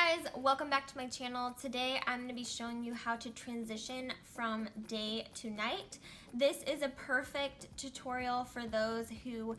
Hey guys, welcome back to my channel. Today I'm going to be showing you how to transition from day to night. This is a perfect tutorial for those who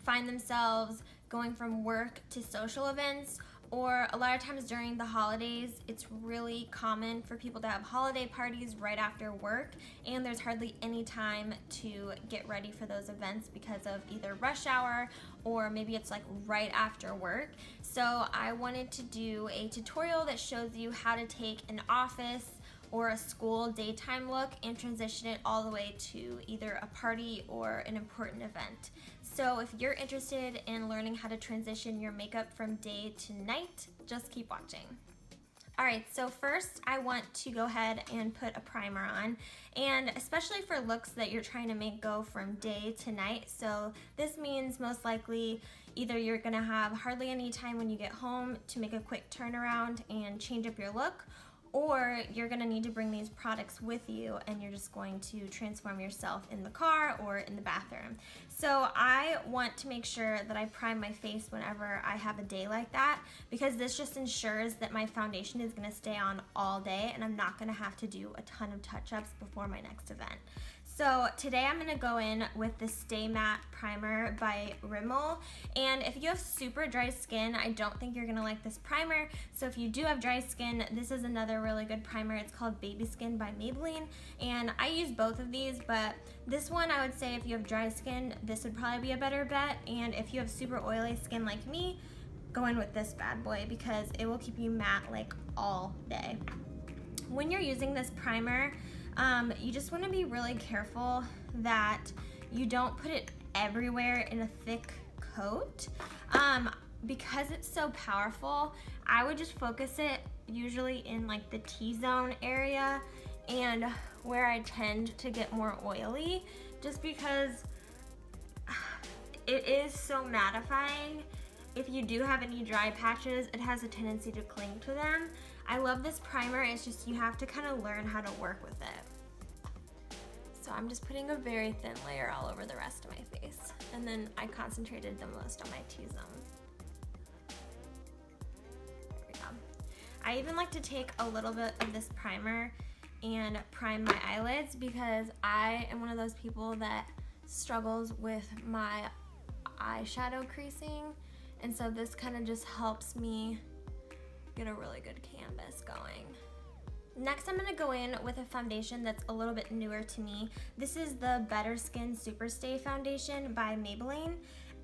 find themselves going from work to social events, or a lot of times during the holidays. It's really common for people to have holiday parties right after work, and there's hardly any time to get ready for those events because of either rush hour or maybe it's like right after work. So I wanted to do a tutorial that shows you how to take an office or a school daytime look and transition it all the way to either a party or an important event. So if you're interested in learning how to transition your makeup from day to night, just keep watching. Alright, so first I want to go ahead and put a primer on, and especially for looks that you're trying to make go from day to night. So this means most likely either you're going to have hardly any time when you get home to make a quick turnaround and change up your look, or you're going to need to bring these products with you and you're just going to transform yourself in the car or in the bathroom. So I want to make sure that I prime my face whenever I have a day like that, because this just ensures that my foundation is going to stay on all day and I'm not going to have to do a ton of touch-ups before my next event. So today I'm going to go in with the Stay Matte Primer by Rimmel, and if you have super dry skin, I don't think you're going to like this primer. So if you do have dry skin, this is another really good primer. It's called Baby Skin by Maybelline, and I use both of these, but this one I would say if you have dry skin, this would probably be a better bet, and if you have super oily skin like me, go in with this bad boy because it will keep you matte like all day. When you're using this primer, you just want to be really careful that you don't put it everywhere in a thick coat. Because it's so powerful, I would just focus it usually in like the T-zone area and where I tend to get more oily, just because it is so mattifying. If you do have any dry patches, it has a tendency to cling to them. I love this primer, it's just you have to kind of learn how to work with it. So I'm just putting a very thin layer all over the rest of my face, and then I concentrated the most on my T-zone. There we go. I even like to take a little bit of this primer and prime my eyelids because I am one of those people that struggles with my eyeshadow creasing, and so this kind of just helps me get a really good canvas going. Next, I'm going to go in with a foundation that's a little bit newer to me. This is the Better Skin Superstay Foundation by Maybelline,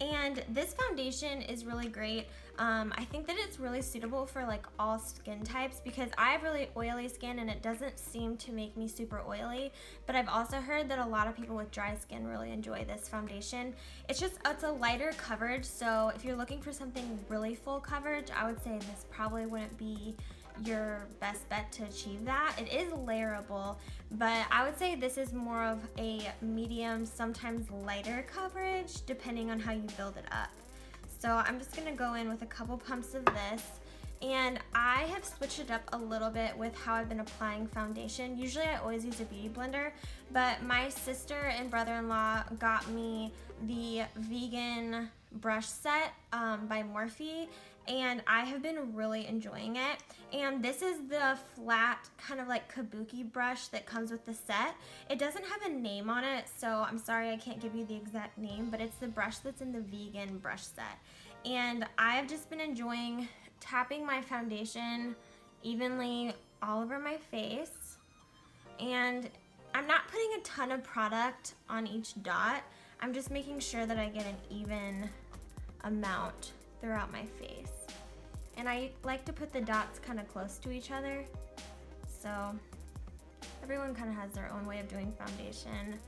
and this foundation is really great. I think that it's really suitable for like all skin types because I have really oily skin and it doesn't seem to make me super oily, but I've also heard that a lot of people with dry skin really enjoy this foundation. It's a lighter coverage, so if you're looking for something really full coverage, I would say this probably wouldn't be your best bet to achieve that. It is layerable, but I would say this is more of a medium, sometimes lighter coverage, depending on how you build it up. So I'm just gonna go in with a couple pumps of this, and I have switched it up a little bit with how I've been applying foundation. Usually I always use a beauty blender, but my sister and brother-in-law got me the vegan brush set by Morphe, and I have been really enjoying it. And this is the flat kind of like kabuki brush that comes with the set. It doesn't have a name on it, so I'm sorry I can't give you the exact name, but it's the brush that's in the vegan brush set. And I've just been enjoying tapping my foundation evenly all over my face, and I'm not putting a ton of product on each dot. I'm just making sure that I get an even amount throughout my face. And I like to put the dots kind of close to each other, so everyone kind of has their own way of doing foundation.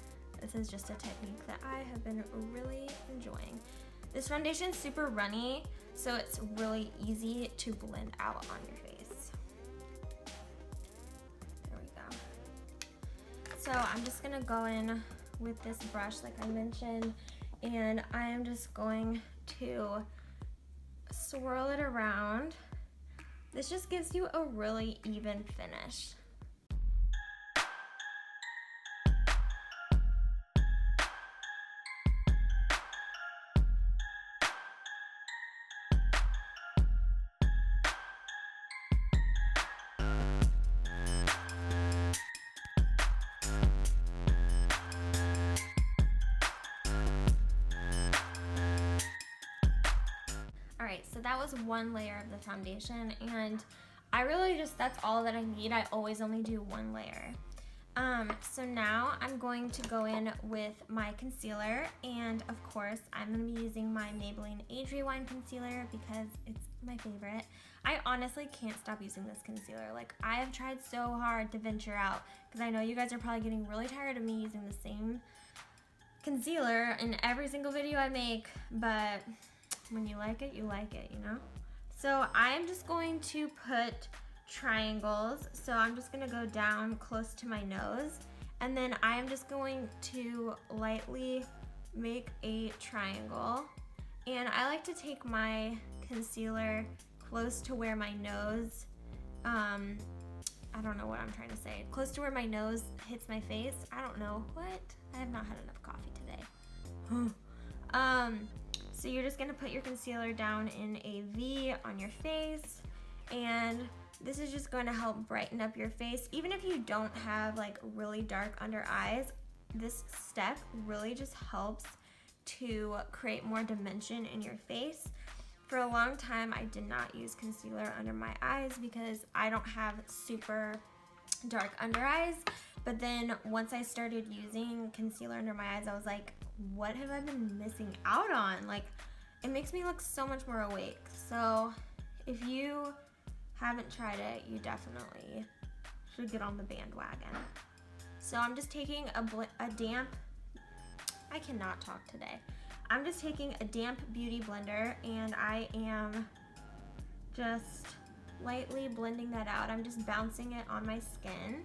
This is just a technique that I have been really enjoying. This foundation's super runny, so it's really easy to blend out on your face. There we go. So I'm just gonna go in with this brush like I mentioned, and I am just going to swirl it around. This just gives you a really even finish. so that was one layer of the foundation, and I really just, that's all that I need. I always only do one layer. So now I'm going to go in with my concealer, and of course I'm going to be using my Maybelline Age Rewind concealer because it's my favorite. I honestly can't stop using this concealer. Like, I have tried so hard to venture out because I know you guys are probably getting really tired of me using the same concealer in every single video I make, but when you like it, you like it, you know? So I'm just going to put triangles. So I'm just gonna go down close to my nose, and then I'm just going to lightly make a triangle. And I like to take my concealer close to where my nose, I don't know what I'm trying to say, close to where my nose hits my face. I don't know what, I have not had enough coffee today. So you're just gonna put your concealer down in a V on your face, and this is just going to help brighten up your face. Even if you don't have like really dark under eyes, this step really just helps to create more dimension in your face. For a long time, I did not use concealer under my eyes because I don't have super dark under eyes. But then once I started using concealer under my eyes, I was like, what have I been missing out on? Like, it makes me look so much more awake. So if you haven't tried it, you definitely should get on the bandwagon. So I'm just taking a damp, I cannot talk today. I'm just taking a damp beauty blender, and I am just lightly blending that out. I'm just bouncing it on my skin.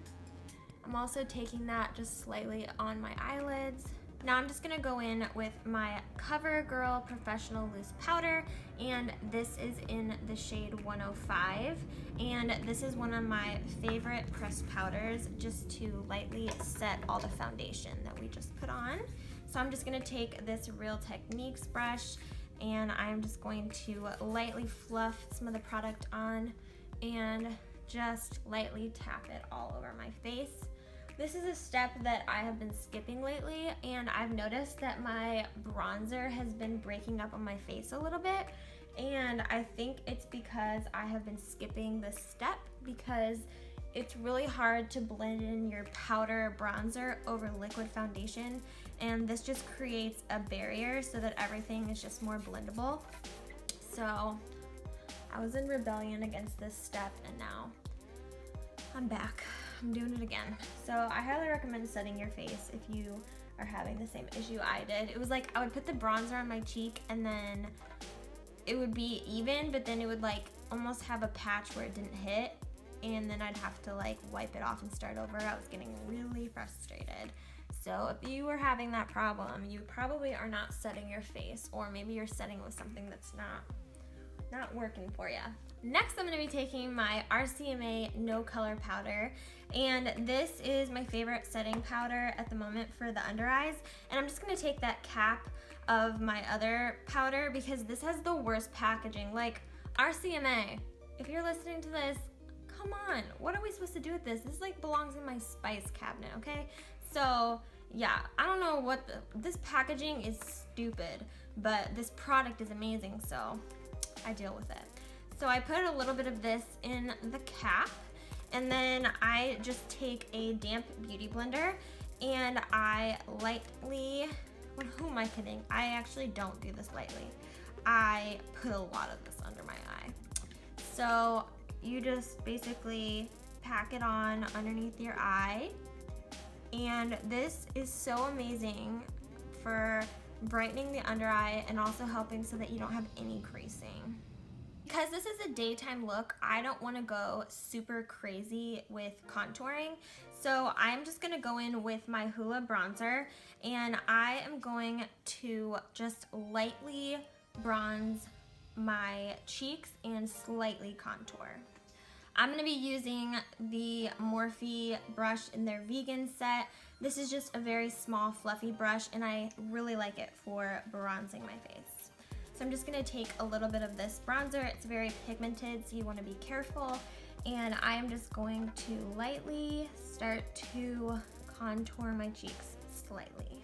I'm also taking that just slightly on my eyelids. Now I'm just gonna go in with my CoverGirl Professional Loose Powder, and this is in the shade 105. And this is one of my favorite pressed powders just to lightly set all the foundation that we just put on. So I'm just gonna take this Real Techniques brush, and I'm just going to lightly fluff some of the product on and just lightly tap it all over my face. This is a step that I have been skipping lately, and I've noticed that my bronzer has been breaking up on my face a little bit, and I think it's because I have been skipping this step because it's really hard to blend in your powder bronzer over liquid foundation, and this just creates a barrier so that everything is just more blendable. So I was in rebellion against this step, and now I'm back. I'm doing it again. So I highly recommend setting your face if you are having the same issue I did. It was like I would put the bronzer on my cheek, and then it would be even, but then it would like almost have a patch where it didn't hit, and then I'd have to like wipe it off and start over. I was getting really frustrated. So if you were having that problem, you probably are not setting your face, or maybe you're setting with something that's not working for you. Next, I'm going to be taking my RCMA No Color Powder, and this is my favorite setting powder at the moment for the under eyes. And I'm just going to take that cap of my other powder because this has the worst packaging. Like, RCMA, if you're listening to this, come on, what are we supposed to do with this? This like belongs in my spice cabinet, okay? So yeah, I don't know what this packaging is stupid, but this product is amazing, so I deal with it. So I put a little bit of this in the cap, and then I just take a damp beauty blender, and I lightly, well, who am I kidding? I actually don't do this lightly. I put a lot of this under my eye. So you just basically pack it on underneath your eye, and this is so amazing for brightening the under eye and also helping so that you don't have any creasing. Because this is a daytime look, I don't want to go super crazy with contouring, so I'm just going to go in with my Hoola bronzer, and I am going to just lightly bronze my cheeks and slightly contour. I'm going to be using the Morphe brush in their vegan set. This is just a very small fluffy brush, and I really like it for bronzing my face. So I'm just going to take a little bit of this bronzer. It's very pigmented, so you want to be careful. And I am just going to lightly start to contour my cheeks slightly.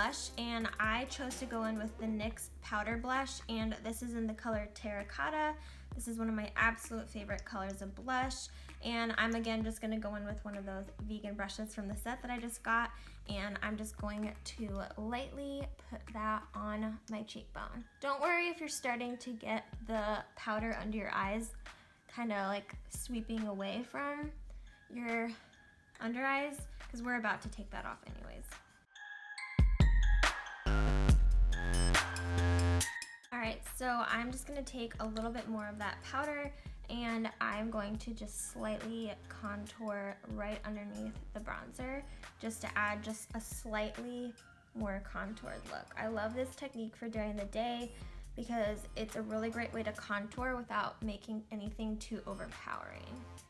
blush, and I chose to go in with the NYX powder blush, and this is in the color Terracotta. This is one of my absolute favorite colors of blush, and I'm again just going to go in with one of those vegan brushes from the set that I just got, and I'm just going to lightly put that on my cheekbone. Don't worry if you're starting to get the powder under your eyes kind of like sweeping away from your under eyes, because we're about to take that off anyways. Alright, so I'm just going to take a little bit more of that powder, and I'm going to just slightly contour right underneath the bronzer, just to add just a slightly more contoured look. I love this technique for during the day because it's a really great way to contour without making anything too overpowering.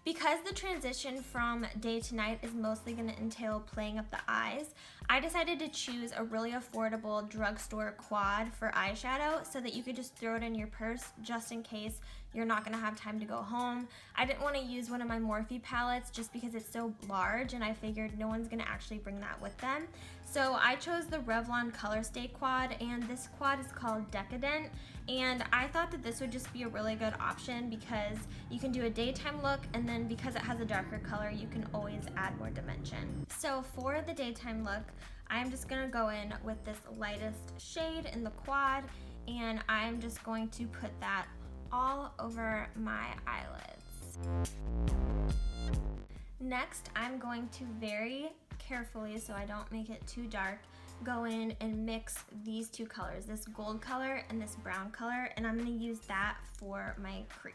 Because the transition from day to night is mostly going to entail playing up the eyes, I decided to choose a really affordable drugstore quad for eyeshadow so that you could just throw it in your purse just in case you're not going to have time to go home. I didn't want to use one of my Morphe palettes just because it's so large, and I figured no one's going to actually bring that with them. So I chose the Revlon Color Stay quad, and this quad is called Decadent, and I thought that this would just be a really good option because you can do a daytime look, and then because it has a darker color, you can always add more dimension. So for the daytime look, I'm just going to go in with this lightest shade in the quad, and I'm just going to put that all over my eyelids. Next, I'm going to very carefully, so I don't make it too dark, go in and mix these two colors, this gold color and this brown color, and I'm going to use that for my crease.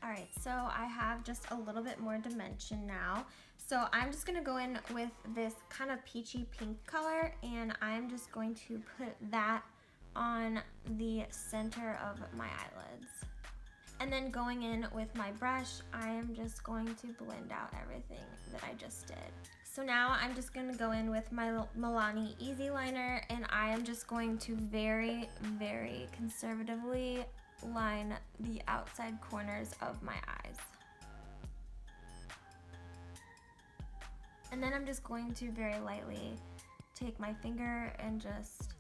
Alright, so I have just a little bit more dimension now. So I'm just going to go in with this kind of peachy pink color, and I'm just going to put that on the center of my eyelids. And then going in with my brush, I am just going to blend out everything that I just did. So now I'm just going to go in with my Milani Easy Liner, and I am just going to very, very conservatively line the outside corners of my eyes. And then I'm just going to very lightly take my finger and just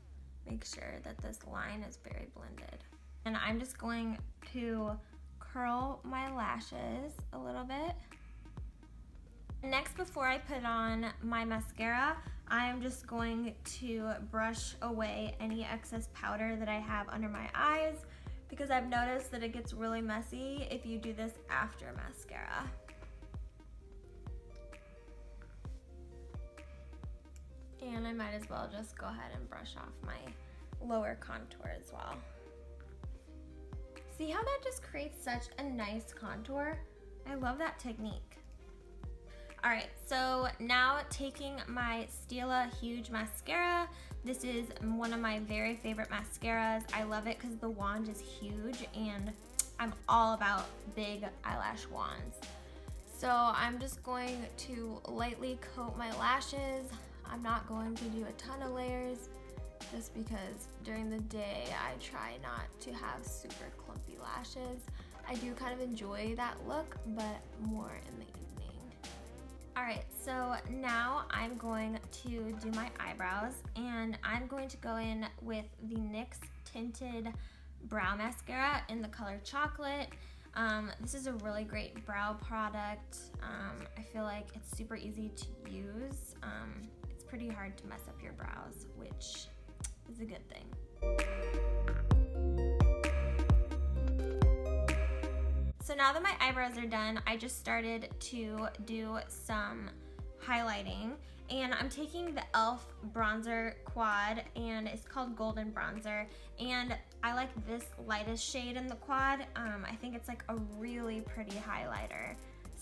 make sure that this line is very blended. And I'm just going to curl my lashes a little bit. Next, before I put on my mascara, I'm just going to brush away any excess powder that I have under my eyes, because I've noticed that it gets really messy if you do this after mascara. And I might as well just go ahead and brush off my lower contour as well. See how that just creates such a nice contour? I love that technique. Alright, so now taking my Stila Huge Mascara. This is one of my very favorite mascaras. I love it because the wand is huge, and I'm all about big eyelash wands. So I'm just going to lightly coat my lashes. I'm not going to do a ton of layers just because during the day I try not to have super clumpy lashes. I do kind of enjoy that look, but more in the evening. Alright, so now I'm going to do my eyebrows, and I'm going to go in with the NYX Tinted Brow Mascara in the color Chocolate. This is a really great brow product. I feel like it's super easy to use. It's pretty hard to mess up your brows, which is a good thing. So now that my eyebrows are done, I just started to do some highlighting, and I'm taking the e.l.f. bronzer quad, and it's called Golden Bronzer, and I like this lightest shade in the quad. I think it's like a really pretty highlighter.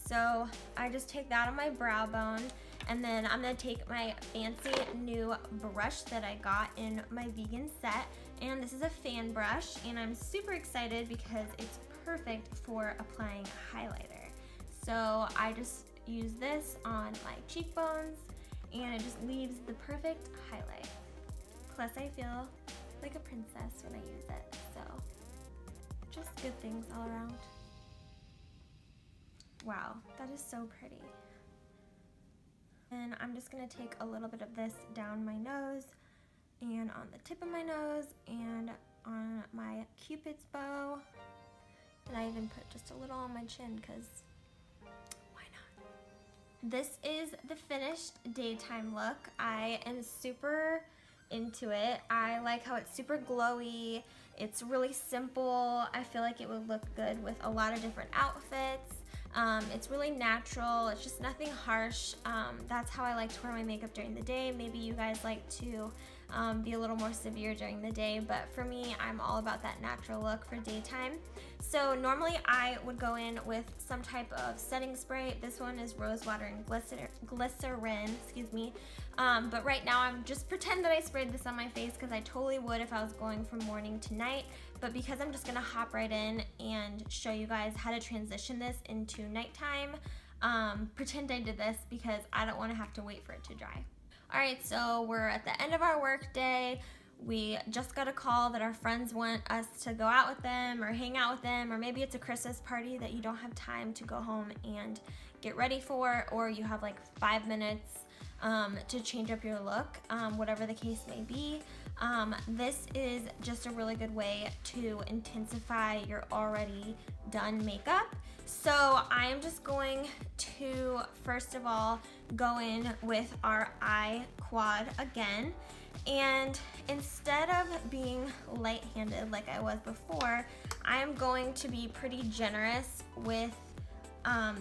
So I just take that on my brow bone, and then I'm gonna take my fancy new brush that I got in my vegan set, and this is a fan brush, and I'm super excited because it's perfect for applying a highlighter. So I just use this on my cheekbones, and it just leaves the perfect highlight. Plus I feel like a princess when I use it, so just good things all around. Wow, that is so pretty. then I'm just gonna take a little bit of this down my nose and on the tip of my nose and on my Cupid's bow. And I even put just a little on my chin because why not? This is the finished daytime look. I am super into it. I like how it's super glowy. It's really simple. I feel like it would look good with a lot of different outfits. It's really natural. It's just nothing harsh. That's how I like to wear my makeup during the day. Maybe you guys like to be a little more severe during the day, but for me, I'm all about that natural look for daytime. So normally I would go in with some type of setting spray. This one is rose water and glycerin, excuse me. But right now I'm just pretend that I sprayed this on my face because I totally would if I was going from morning to night. But because I'm just gonna hop right in and show you guys how to transition this into nighttime, pretend I did this because I don't wanna have to wait for it to dry. All right, so we're at the end of our work day. We just got a call that our friends want us to go out with them or hang out with them, or maybe it's a Christmas party that you don't have time to go home and get ready for, or you have like 5 minutes to change up your look, whatever the case may be. This is just a really good way to intensify your already done makeup. So I am just going to, first of all, go in with our eye quad again. And instead of being light-handed like I was before, I am going to be pretty generous with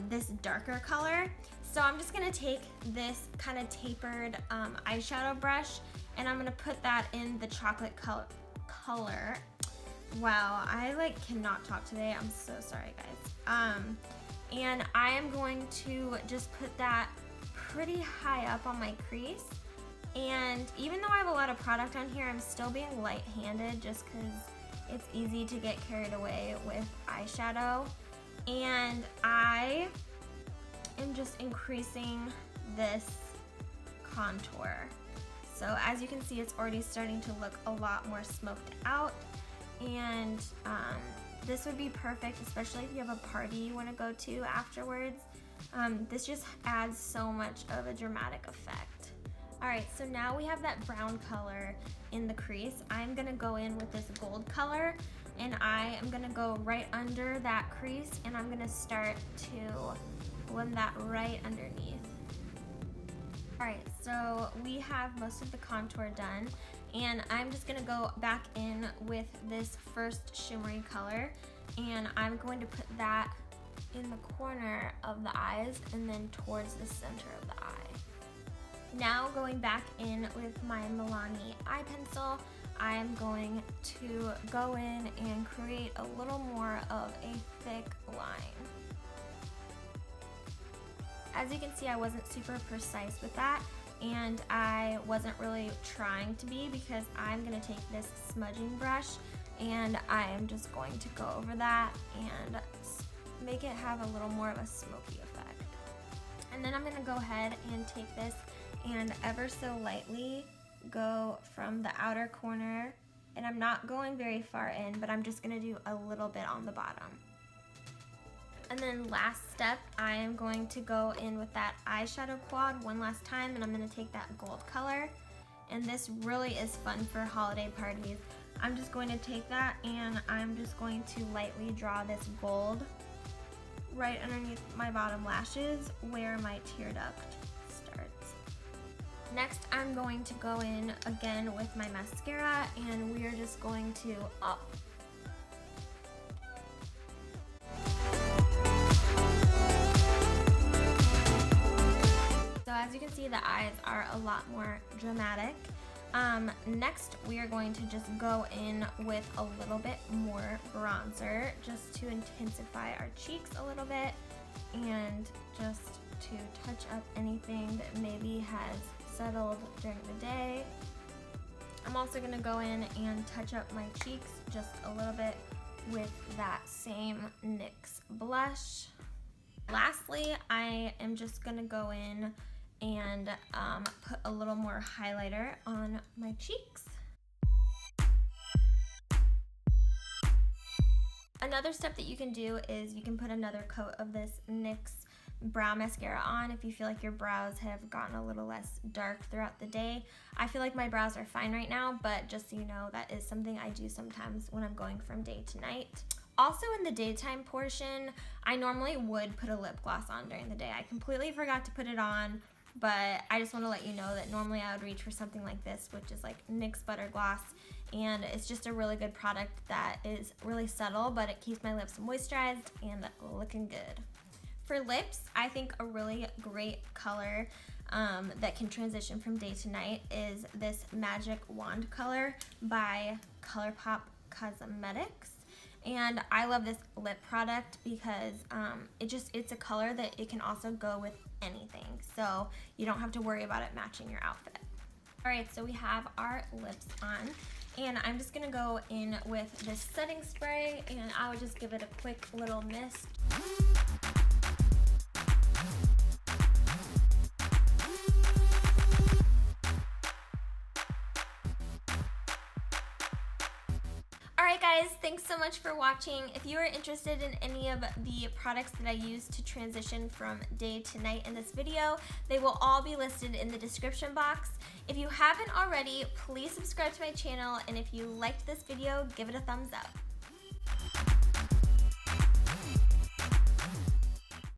this darker color. So I'm just gonna take this kind of tapered eyeshadow brush and I'm gonna put that in the chocolate color. Wow, I cannot talk today. I'm so sorry, guys. And I am going to just put that pretty high up on my crease. And even though I have a lot of product on here, I'm still being light-handed just because it's easy to get carried away with eyeshadow. And I am just increasing this contour. So as you can see, it's already starting to look a lot more smoked out. And this would be perfect, especially if you have a party you want to go to afterwards. This just adds so much of a dramatic effect. Alright, so now we have that brown color in the crease. I'm going to go in with this gold color, and I am going to go right under that crease, and I'm going to start to blend that right underneath. Alright, so we have most of the contour done, and I'm just going to go back in with this first shimmery color, and I'm going to put that in the corner of the eyes and then towards the center of the eye. Now going back in with my Maybelline eye pencil, I'm going to go in and create a little more of a thick line. As you can see, I wasn't super precise with that, and I wasn't really trying to be because I'm going to take this smudging brush and I am just going to go over that and make it have a little more of a smoky effect. And then I'm going to go ahead and take this and ever so lightly go from the outer corner, and I'm not going very far in, but I'm just going to do a little bit on the bottom. And then last step, I am going to go in with that eyeshadow quad one last time, and I'm going to take that gold color, and this really is fun for holiday parties. I'm just going to take that and I'm just going to lightly draw this gold right underneath my bottom lashes where my tear duct starts. Next, I'm going to go in again with my mascara, and we are just going to So as you can see, the eyes are a lot more dramatic. Next, we are going to just go in with a little bit more bronzer just to intensify our cheeks a little bit and just to touch up anything that maybe has settled during the day. I'm also going to go in and touch up my cheeks just a little bit with that same NYX blush. Lastly, I am just going to go in and put a little more highlighter on my cheeks. Another step that you can do is you can put another coat of this NYX brow mascara on if you feel like your brows have gotten a little less dark throughout the day. I feel like my brows are fine right now, but just so you know, that is something I do sometimes when I'm going from day to night. Also in the daytime portion, I normally would put a lip gloss on during the day. I completely forgot to put it on, but I just want to let you know that normally I would reach for something like this, which is like NYX Butter Gloss, and it's just a really good product that is really subtle, but it keeps my lips moisturized and looking good. For lips, I think a really great color that can transition from day to night is this Magic Wand color by ColourPop Cosmetics. And I love this lip product because it's a color that it can also go with anything, so you don't have to worry about it matching your outfit. Alright, so we have our lips on, and I'm just gonna go in with this setting spray, and I would just give it a quick little mist. Alright guys, thanks so much for watching. If you are interested in any of the products that I use to transition from day to night in this video, they will all be listed in the description box. If you haven't already, please subscribe to my channel, and if you liked this video, give it a thumbs up.